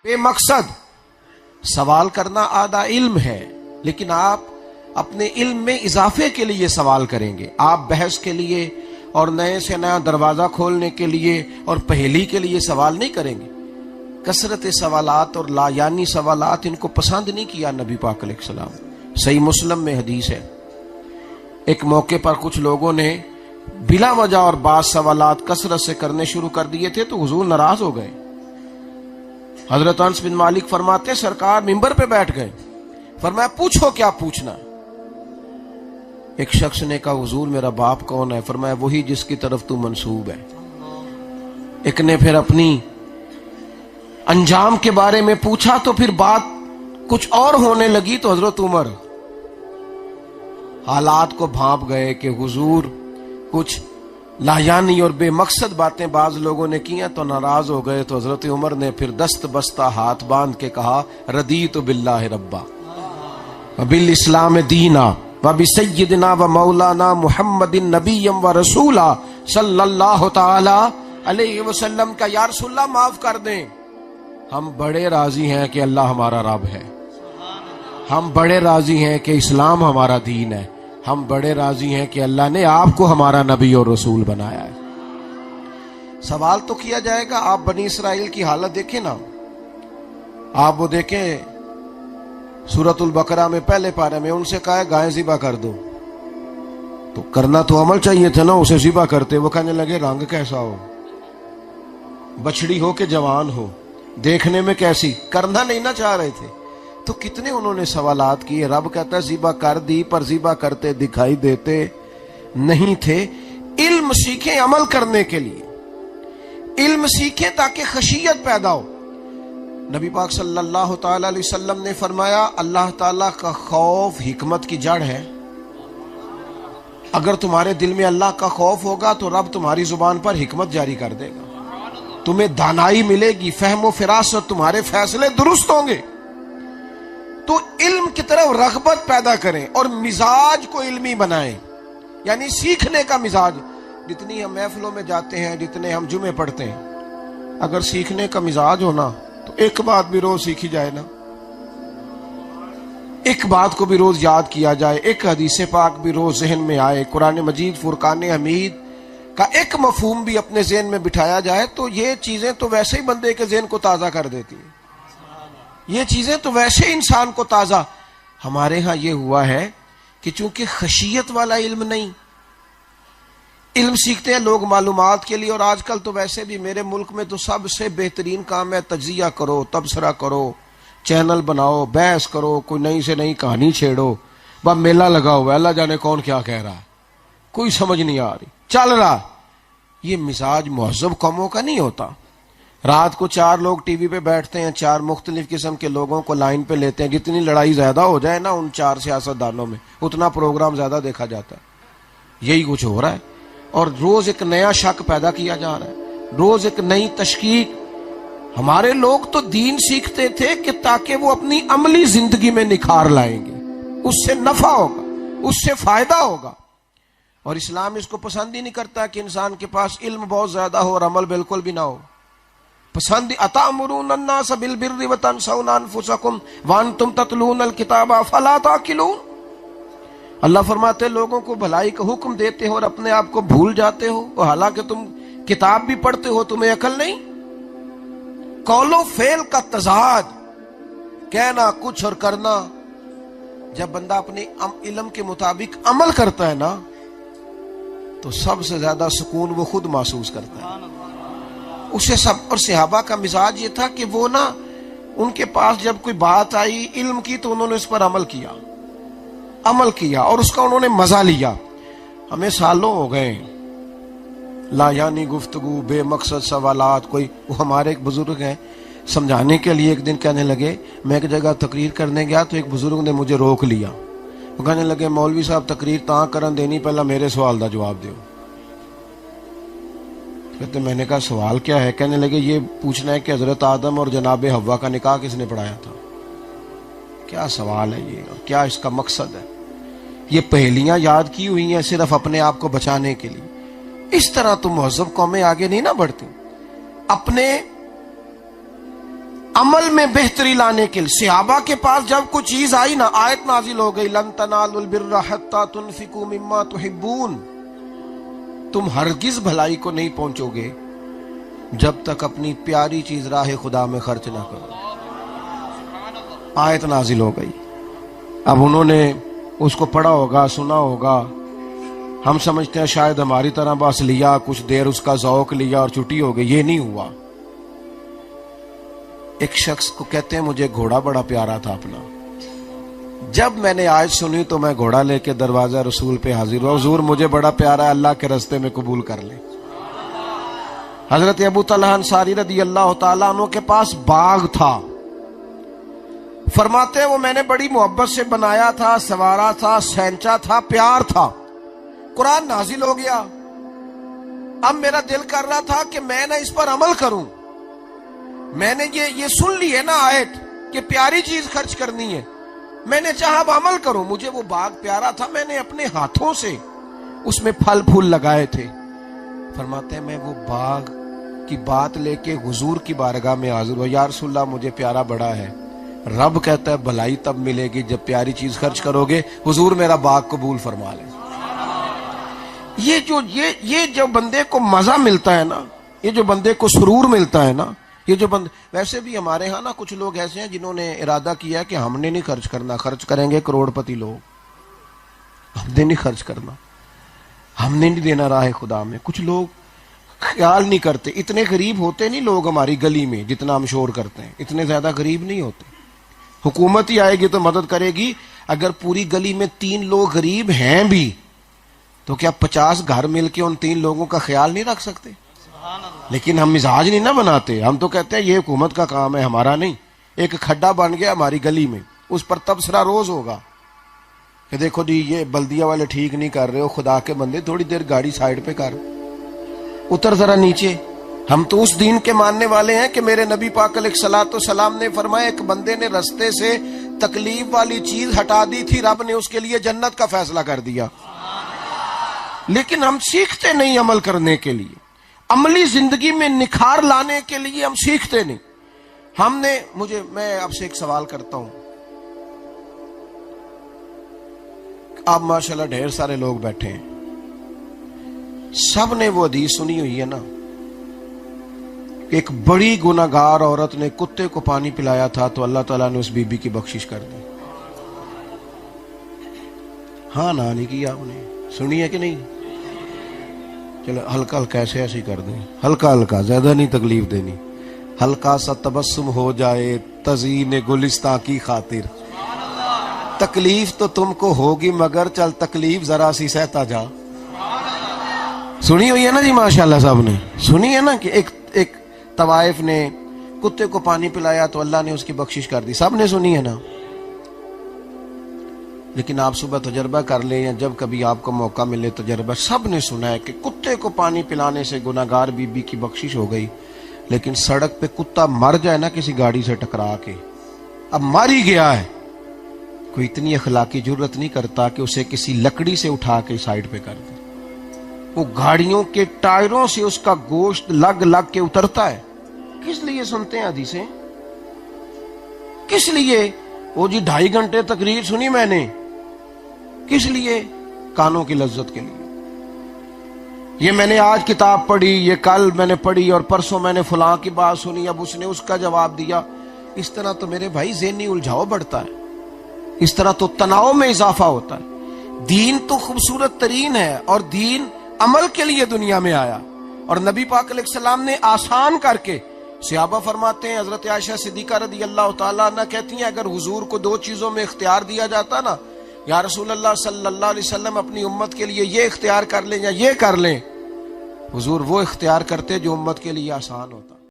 بے مقصد سوال کرنا آدھا علم ہے، لیکن آپ اپنے علم میں اضافے کے لیے سوال کریں گے. آپ بحث کے لیے اور نئے سے نیا دروازہ کھولنے کے لیے اور پہیلی کے لیے سوال نہیں کریں گے. کثرت سوالات اور لا یعنی سوالات ان کو پسند نہیں کیا نبی پاک علیہ السلام. صحیح مسلم میں حدیث ہے، ایک موقع پر کچھ لوگوں نے بلا وجہ اور بعض سوالات کثرت سے کرنے شروع کر دیے تھے تو حضور ناراض ہو گئے. حضرت انس بن مالک فرماتے سرکار منبر پہ بیٹھ گئے، فرمایا پوچھو کیا پوچھنا. ایک شخص نے کہا حضور میرا باپ کون ہے؟ فرمایا وہی جس کی طرف تو منسوب ہے. ایک نے پھر اپنی انجام کے بارے میں پوچھا تو پھر بات کچھ اور ہونے لگی تو حضرت عمر حالات کو بھانپ گئے کہ حضور کچھ لایانی اور بے مقصد باتیں بعض لوگوں نے کی ہیں تو ناراض ہو گئے. تو حضرت عمر نے پھر دست بستہ ہاتھ باندھ کے کہا رضیت باللہ ربا وبالاسلام دینا وبسیدنا ومولانا محمد نبی و رسولا صلی اللہ تعالی علیہ وسلم کا یا رسول اللہ معاف کر دیں، ہم بڑے راضی ہیں کہ اللہ ہمارا رب ہے، ہم بڑے راضی ہیں کہ اسلام ہمارا دین ہے، ہم بڑے راضی ہیں کہ اللہ نے آپ کو ہمارا نبی اور رسول بنایا ہے. سوال تو کیا جائے گا. آپ بنی اسرائیل کی حالت دیکھیں نا، آپ وہ دیکھیں سورۃ البقرہ میں پہلے پارے میں ان سے کہا ہے گائے ذبح کر دو، تو کرنا تو عمل چاہیے تھا نا، اسے ذبح کرتے. وہ کہنے لگے رنگ کیسا ہو، بچڑی ہو کہ جوان ہو، دیکھنے میں کیسی، کرنا نہیں نہ چاہ رہے تھے. تو کتنے انہوں نے سوالات کیے. رب کہتا ہے ذبح کر دی، پر ذبح کرتے دکھائی دیتے نہیں تھے. علم سیکھیں عمل کرنے کے لیے، علم سیکھیں تاکہ خشیت پیدا ہو. نبی پاک صلی اللہ تعالی علیہ وسلم نے فرمایا اللہ تعالیٰ کا خوف حکمت کی جڑ ہے. اگر تمہارے دل میں اللہ کا خوف ہوگا تو رب تمہاری زبان پر حکمت جاری کر دے گا، تمہیں دانائی ملے گی، فہم و فراست، تمہارے فیصلے درست ہوں گے. تو علم کی طرف رغبت پیدا کریں اور مزاج کو علمی بنائیں، یعنی سیکھنے کا مزاج. جتنی ہم محفلوں میں جاتے ہیں، جتنے ہم جمعے پڑھتے ہیں، اگر سیکھنے کا مزاج ہونا تو ایک بات بھی روز سیکھی جائے نا، ایک بات کو بھی روز یاد کیا جائے، ایک حدیث پاک بھی روز ذہن میں آئے، قرآن مجید فرقان حمید کا ایک مفہوم بھی اپنے ذہن میں بٹھایا جائے، تو یہ چیزیں تو ویسے ہی بندے کے ذہن کو تازہ کر دیتی ہیں. یہ چیزیں تو ویسے انسان کو تازہ. ہمارے ہاں یہ ہوا ہے کہ چونکہ خشیت والا علم نہیں، علم سیکھتے ہیں لوگ معلومات کے لیے. اور آج کل تو ویسے بھی میرے ملک میں تو سب سے بہترین کام ہے تجزیہ کرو، تبصرہ کرو، چینل بناؤ، بحث کرو، کوئی نئی سے نئی کہانی چھیڑو. بس میلہ لگا ہوا ہے، اللہ جانے کون کیا کہہ رہا ہے، کوئی سمجھ نہیں آ رہی، چل رہا. یہ مزاج مہذب قوموں کا نہیں ہوتا. رات کو 4 لوگ ٹی وی پہ بیٹھتے ہیں، 4 مختلف قسم کے لوگوں کو لائن پہ لیتے ہیں. جتنی لڑائی زیادہ ہو جائے نا ان 4 سیاستدانوں میں، اتنا پروگرام زیادہ دیکھا جاتا ہے. یہی کچھ ہو رہا ہے. اور روز ایک نیا شک پیدا کیا جا رہا ہے، روز ایک نئی تشکیک. ہمارے لوگ تو دین سیکھتے تھے کہ تاکہ وہ اپنی عملی زندگی میں نکھار لائیں گے، اس سے نفع ہوگا، اس سے فائدہ ہوگا. اور اسلام اس کو پسند ہی نہیں کرتا کہ انسان کے پاس علم بہت زیادہ ہو اور عمل بالکل بھی نہ ہو. پسند اتامرون الناس بالبر وتنسون انفسکم وانتم تتلون الکتاب افلا تعقلون. اللہ فرماتے لوگوں کو بھلائی کا حکم دیتے ہو اور اپنے آپ کو بھول جاتے ہو، اور حالانکہ تم کتاب بھی پڑھتے ہو، تمہیں عقل نہیں. قول و فعل کا تضاد، کہنا کچھ اور کرنا. جب بندہ اپنے علم کے مطابق عمل کرتا ہے نا تو سب سے زیادہ سکون وہ خود محسوس کرتا ہے. اسے سب. اور صحابہ کا مزاج یہ تھا کہ وہ نا ان کے پاس جب کوئی بات آئی علم کی تو انہوں نے اس پر عمل کیا اور اس کا انہوں نے مزہ لیا. ہمیں سالوں ہو گئے لا یعنی گفتگو، بے مقصد سوالات. کوئی وہ ہمارے ایک بزرگ ہیں، سمجھانے کے لیے ایک دن کہنے لگے، میں ایک جگہ تقریر کرنے گیا تو ایک بزرگ نے مجھے روک لیا. وہ کہنے لگے مولوی صاحب تقریر تاں کرن دینی، پہلا میرے سوال دا جواب دیو. کہتے میں نے کہا سوال کیا ہے؟ کہنے لگے یہ پوچھنا ہے کہ حضرت آدم اور جناب حوا کا نکاح کس نے پڑھایا تھا. کیا سوال ہے یہ، اور کیا اس کا مقصد ہے؟ یہ پہلیاں یاد کی ہوئی ہیں صرف اپنے آپ کو بچانے کے لیے. اس طرح تو مہذب قومیں آگے نہیں نہ بڑھتی. اپنے عمل میں بہتری لانے کے لیے صحابہ کے پاس جب کوئی چیز آئی نا، آیت نازل ہو گئی لن تنالوا البر حتی تنفقوا مما تحبون، تم ہرگز بھلائی کو نہیں پہنچو گے جب تک اپنی پیاری چیز راہ خدا میں خرچ نہ کرو۔ آیت نازل ہو گئی۔ اب انہوں نے اس کو پڑھا ہوگا، سنا ہوگا، ہم سمجھتے ہیں شاید ہماری طرح بس لیا، کچھ دیر اس کا ذوق لیا اور چھٹی ہو گئی۔ یہ نہیں ہوا۔ ایک شخص کو کہتے ہیں مجھے گھوڑا بڑا پیارا تھا اپنا، جب میں نے آیت سنی تو میں گھوڑا لے کے دروازہ رسول پہ حاضر ہوا، حضور مجھے بڑا پیارا ہے، اللہ کے راستے میں قبول کر لیں۔ حضرت ابو طلحہ انصاری رضی اللہ تعالیٰ عنہ کے پاس باغ تھا، فرماتے ہیں وہ میں نے بڑی محبت سے بنایا تھا، سنوارا تھا، سینچا تھا، پیار تھا۔ قرآن نازل ہو گیا، اب میرا دل کر رہا تھا کہ میں نہ اس پر عمل کروں۔ میں نے یہ سن لی ہے نا آیت کہ پیاری چیز خرچ کرنی ہے، میں نے چاہا اب عمل کروں۔ مجھے وہ باغ پیارا تھا، میں نے اپنے ہاتھوں سے اس میں پھل پھول لگائے تھے۔ فرماتے ہیں میں وہ باغ کی بات لے کے حضور کی بارگاہ میں حاضر ہوا، یا رسول اللہ مجھے پیارا بڑا ہے۔ رب کہتا ہے بھلائی تب ملے گی جب پیاری چیز خرچ کرو گے، حضور میرا باغ قبول فرما لیں۔ یہ جو بندے کو مزہ ملتا ہے نا، یہ جو بندے کو سرور ملتا ہے نا، یہ جو ویسے بھی ہمارے ہاں نا کچھ لوگ ایسے ہیں جنہوں نے ارادہ کیا کہ ہم نے نہیں خرچ کرنا، خرچ کریں گے کروڑ پتی لوگ، ہم نے نہیں خرچ کرنا، ہم نے نہیں دینا راہ خدا میں۔ کچھ لوگ خیال نہیں کرتے، اتنے غریب ہوتے نہیں لوگ ہماری گلی میں جتنا ہم شور کرتے ہیں، اتنے زیادہ غریب نہیں ہوتے۔ حکومت ہی آئے گی تو مدد کرے گی، اگر پوری گلی میں 3 لوگ غریب ہیں بھی تو کیا 50 گھر مل کے ان 3 لوگوں کا خیال نہیں رکھ سکتے؟ لیکن ہم مزاج نہیں نہ بناتے، ہم تو کہتے ہیں یہ حکومت کا کام ہے، ہمارا نہیں۔ ایک کھڈا بن گیا ہماری گلی میں، اس پر تبصرہ روز ہوگا کہ دیکھو جی یہ بلدیہ والے ٹھیک نہیں کر رہے ہو، خدا کے بندے تھوڑی دیر گاڑی سائیڈ پہ کر، اتر ذرا نیچے۔ ہم تو اس دین کے ماننے والے ہیں کہ میرے نبی پاک علیہ الصلوۃ والسلام نے فرمایا ایک بندے نے رستے سے تکلیف والی چیز ہٹا دی تھی، رب نے اس کے لیے جنت کا فیصلہ کر دیا۔ لیکن ہم سیکھتے نہیں عمل کرنے کے لیے، عملی زندگی میں نکھار لانے کے لیے ہم سیکھتے نہیں۔ میں آپ سے ایک سوال کرتا ہوں، آپ ماشاءاللہ ڈھیر سارے لوگ بیٹھے ہیں، سب نے وہ حدیث سنی ہوئی ہے نا، ایک بڑی گناہگار عورت نے کتے کو پانی پلایا تھا تو اللہ تعالیٰ نے اس بی بی کی بخشش کر دی۔ ہاں نا نہیں کی آپ نے سنی ہے کہ نہیں؟ چلو ہلکا ہلکا ایسے ہی کر دیں، ہلکا ہلکا، زیادہ نہیں تکلیف دینی، ہلکا سا تبسم ہو جائے تزئین گلستاں کی خاطر۔ تکلیف تو تم کو ہوگی مگر چل تکلیف ذرا سی سہتا جا۔ سنی ہوئی ہے نا جی ماشاءاللہ، صاحب نے سنی ہے نا کہ ایک طوائف نے کتے کو پانی پلایا تو اللہ نے اس کی بخشش کر دی، سب نے سنی ہے نا۔ لیکن آپ صبح تجربہ کر لیں یا جب کبھی آپ کو موقع ملے تجربہ، سب نے سنا ہے کہ کتے کو پانی پلانے سے گناہگار بی بی کی بخشش ہو گئی، لیکن سڑک پہ کتا مر جائے نا کسی گاڑی سے ٹکرا کے، اب مر ہی گیا ہے، کوئی اتنی اخلاقی جرت نہیں کرتا کہ اسے کسی لکڑی سے اٹھا کے سائڈ پہ کر دے۔ وہ گاڑیوں کے ٹائروں سے اس کا گوشت لگ کے اترتا ہے۔ کس لیے سنتے ہیں حدیثیں؟ کس لیے؟ وہ جی 2.5 گھنٹے تقریر سنی میں نے، کس لیے؟ کانوں کی لذت کے لیے۔ یہ میں نے آج کتاب پڑھی، یہ کل میں نے پڑھی، اور پرسوں میں نے فلاں کی بات سنی، اب اس نے اس کا جواب دیا۔ اس طرح تو میرے بھائی ذہنی الجھاؤ بڑھتا ہے، اس طرح تو تناؤ میں اضافہ ہوتا ہے۔ دین تو خوبصورت ترین ہے، اور دین عمل کے لیے دنیا میں آیا، اور نبی پاک علیہ السلام نے آسان کر کے۔ صحابہ فرماتے ہیں، حضرت عائشہ صدیقہ رضی اللہ تعالیٰ عنہ کہتی ہیں اگر حضور کو 2 چیزوں میں اختیار دیا جاتا نا، یا رسول اللہ صلی اللہ علیہ وسلم اپنی امت کے لیے یہ اختیار کر لیں یا یہ کر لیں، حضور وہ اختیار کرتے جو امت کے لیے آسان ہوتا۔